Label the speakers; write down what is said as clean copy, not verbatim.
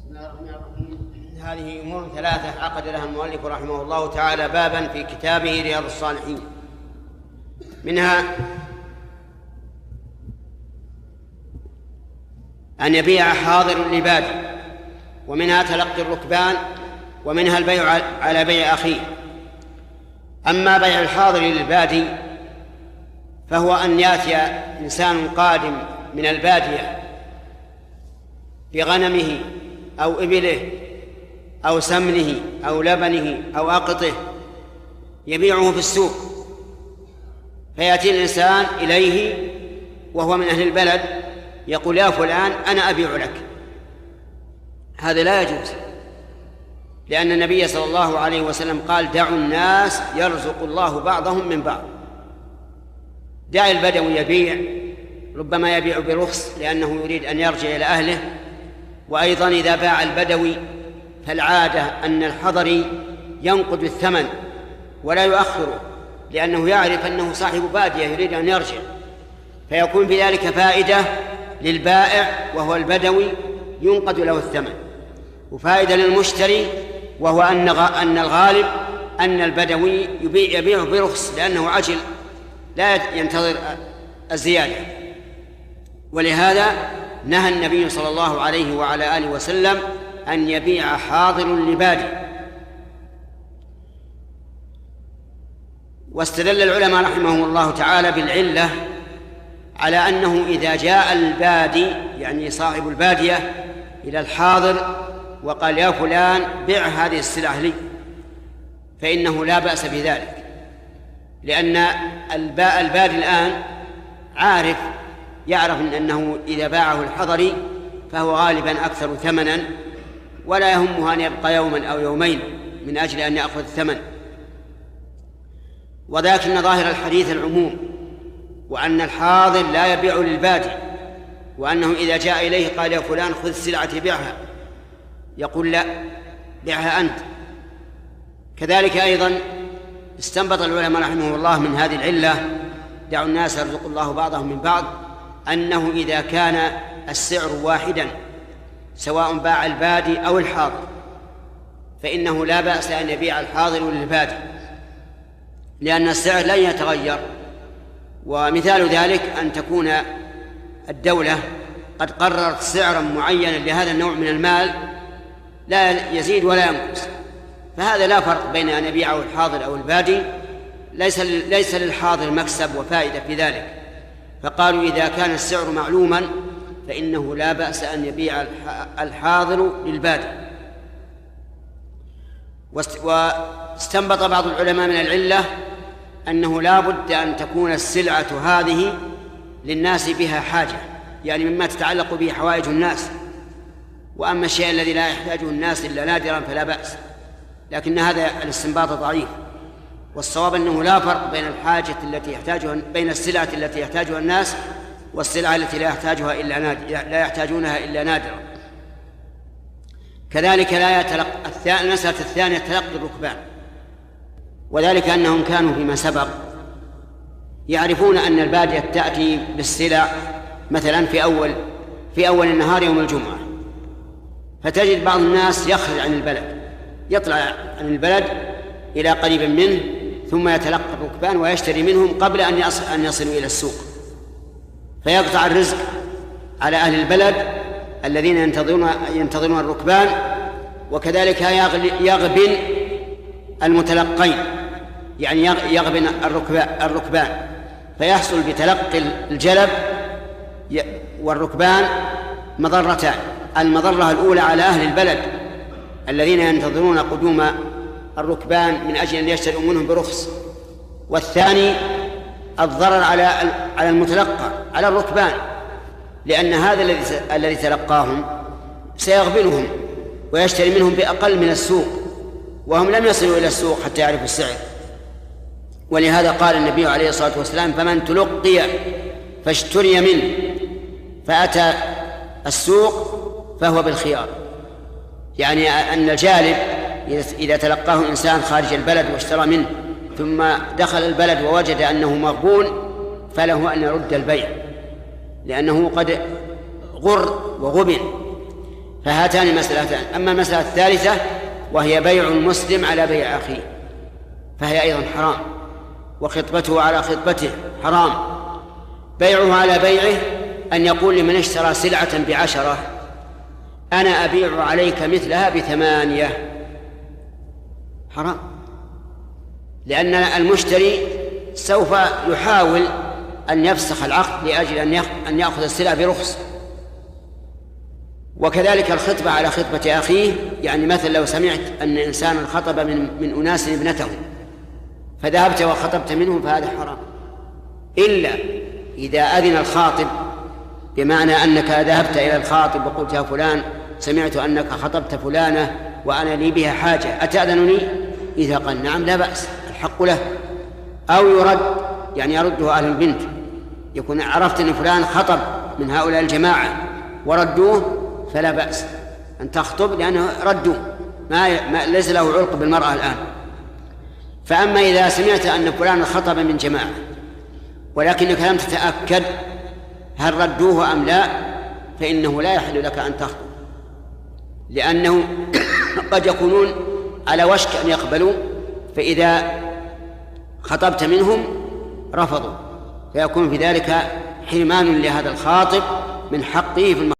Speaker 1: بسم الله الرحمن الرحيم. هذه أمور ثلاثة عقد لها المؤلف رحمه الله تعالى بابا في كتابه رياض الصالحين. منها أن يبيع حاضر لبادي، ومنها تلقي الركبان، ومنها البيع على بيع أخيه. أما بيع الحاضر للبادي فهو أن يأتي إنسان قادم من البادية بغنمه أو إبله أو سمنه أو لبنه أو أقطه يبيعه في السوق، فيأتي الإنسان إليه وهو من أهل البلد يقول: يا فلان أنا أبيع لك. هذا لا يجوز، لأن النبي صلى الله عليه وسلم قال: دعوا الناس يرزق الله بعضهم من بعض. دع البدوي يبيع، ربما يبيع برخص لأنه يريد أن يرجع إلى أهله. وأيضا إذا باع البدوي فالعادة أن الحضري ينقد الثمن ولا يؤخره، لأنه يعرف أنه صاحب بادية يريد أن يرجع، فيكون بذلك فائدة للبائع وهو البدوي ينقد له الثمن، وفائدة للمشتري وهو أن الغالب أن البدوي يبيع برخص لأنه عجل لا ينتظر الزيادة. ولهذا نهى النبي صلى الله عليه وعلى آله وسلم أن يبيع حاضر لبادي. واستدل العلماء رحمهم الله تعالى بالعلة على أنه إذا جاء البادي يعني صاحب البادية إلى الحاضر وقال: يا فلان بع هذه السلعة لي، فإنه لا بأس بذلك، لأن البادي الآن يعرف أنه إذا باعه الحضري فهو غالبا أكثر ثمنا، ولا يهمه أن يبقى يوما أو يومين من أجل أن يأخذ الثمن. ولكن ظاهر الحديث العموم، وأن الحاضر لا يبيع للبادي، وأنه إذا جاء إليه قال: يا فلان خذ سلعتي بيعها، يقول: لا، بيعها أنت. كذلك أيضا استنبط العلماء رحمهم الله من هذه العلة: دعوا الناس يرزق الله بعضهم من بعض، أنه إذا كان السعر واحدا سواء باع البادي أو الحاضر فإنه لا بأس أن يبيع الحاضر للبادي، لأن السعر لن يتغير. ومثال ذلك أن تكون الدولة قد قررت سعرا معينا لهذا النوع من المال لا يزيد ولا ينقص، فهذا لا فرق بين أن يبيعه الحاضر أو البادي، ليس للحاضر مكسب وفائدة في ذلك. فقالوا: إذا كان السعر معلوما فإنه لا بأس أن يبيع الحاضر للبادي. واستنبط بعض العلماء من العلة أنه لا بد أن تكون السلعة هذه للناس بها حاجة، يعني مما تتعلق به حوائج الناس. وأما الشيء الذي لا يحتاجه الناس إلا نادرا فلا بأس، لكن هذا الاستنباط ضعيف. والصواب أنه لا فرق بين بين السلعة التي يحتاجها الناس والسلعة التي لا يحتاجونها إلا نادرا. كذلك المسألة الثانية تلقي الركبان، وذلك أنهم كانوا فيما سبق يعرفون أن البادية تأتي بالسلع مثلا في أول النهار يوم الجمعة، فتجد بعض الناس يخرج عن البلد، يطلع عن البلد إلى قريب منه ثم يتلقى الركبان ويشتري منهم قبل أن يصلوا إلى السوق، فيقطع الرزق على أهل البلد الذين ينتظرون الركبان. وكذلك يغبن المتلقين، يعني يغبن الركبان، فيحصل بتلقي الجلب والركبان مضرتان: المضرة الأولى على أهل البلد الذين ينتظرون قدوم الركبان من أجل أن يشتروا منهم برخص، والثاني الضرر على المتلقى على الركبان، لأن هذا الذي تلقاهم سيغبنهم ويشتري منهم بأقل من السوق، وهم لم يصلوا إلى السوق حتى يعرفوا السعر. ولهذا قال النبي عليه الصلاة والسلام: فمن تلقي فاشتري منه فأتى السوق فهو بالخيار، يعني أن الجالب إذا تلقاه إنسان خارج البلد واشترى منه ثم دخل البلد ووجد أنه مغبون فله أن يرد البيع، لأنه قد غر وغبن. فهاتان مسألتان. أما المسألة الثالثة وهي بيع المسلم على بيع أخيه فهي أيضا حرام، وخطبته على خطبته حرام. بيعه على بيعه أن يقول لمن اشترى سلعة ب10 أنا أبيع عليك مثلها ب8، حرام، لأن المشتري سوف يحاول أن يفسخ العقد لأجل أن يأخذ السلعة برخص. وكذلك الخطبة على خطبة أخيه، يعني مثل لو سمعت أن إنسانا خطب من أناس ابنته فذهبت وخطبت منهم فهذا حرام، إلا إذا أذن الخاطب، بمعنى أنك ذهبت إلى الخاطب وقلت يا فلان سمعت أنك خطبت فلانة وأنا لي بها حاجة أتأذنني؟ إذا قال نعم لا بأس، الحق له. أو يرد، يعني يرده أهل البنت، يكون عرفت أن فلان خطب من هؤلاء الجماعة وردوه فلا بأس أن تخطب، لأنه ردوه ليس له علق بالمرأة الآن. فأما إذا سمعت أن فلان خطب من جماعة ولكنك لم تتأكد هل ردوه أم لا، فإنه لا يحل لك أن تخطب، لأنه قد يكونون على وشك أن يقبلوا، فإذا خطبت منهم رفضوا، فيكون في ذلك حرمان لهذا الخاطب من حقه في